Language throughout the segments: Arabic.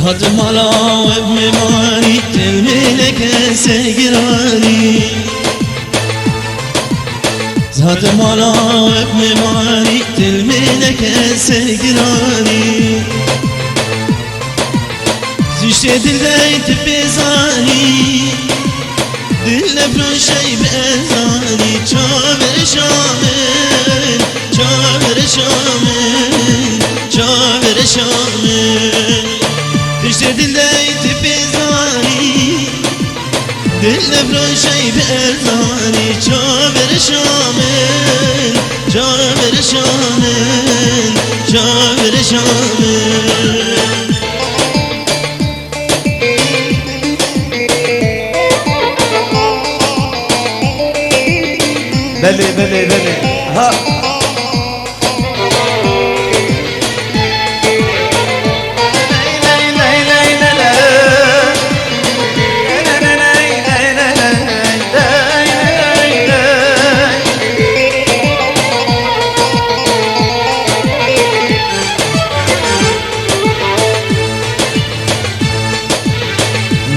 مالا وبمماري تلميلك سيقراني زهد مالا وبمماري تلميلك سيقراني زشت دل ديت بزاني دل برون شي بأزاني چاور شامل چاور شامل چاور شامل زشت دل ديت بزاني دل برون شي بأزاني چاور شامل چاور شامل چاور شامل بلي بلي بلي ها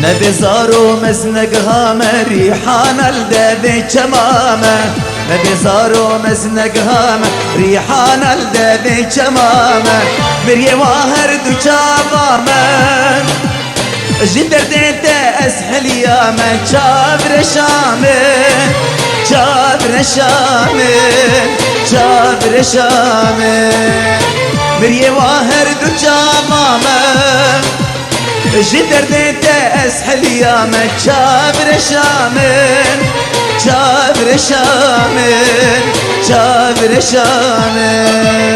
نبي زارو مزنق هامه ريحان الدبي كمامه نبي زارو مزنق هامه ريحان الدبي كمامه مريم واهر دو كابامه جدر ديت اسهل يامه شابر شامل شابر شامل شابر شامل مريم واهر دو كابامه جدر ديت اسحل يامه شابر شامل شابر شامل شابر شامل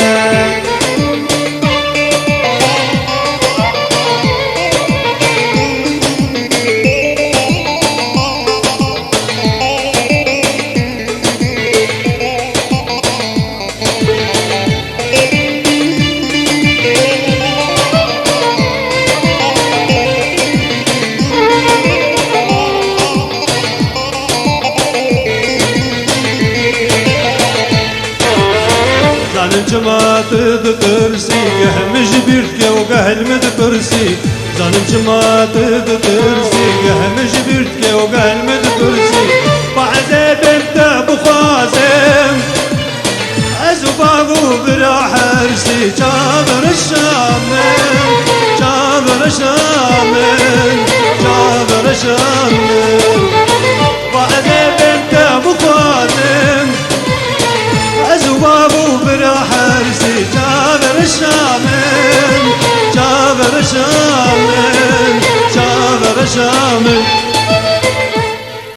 جماعت دقرسي قهمج بيرتك وقهلمد قرسي ظالم جماعت دقرسي قهمج بيرتك وقهلمد قرسي بعد بنت بخازم ازباغو برا حرسي جابر الشامل جابر الشامل جابر الشامل بعد بنت بخازم ازباغو برا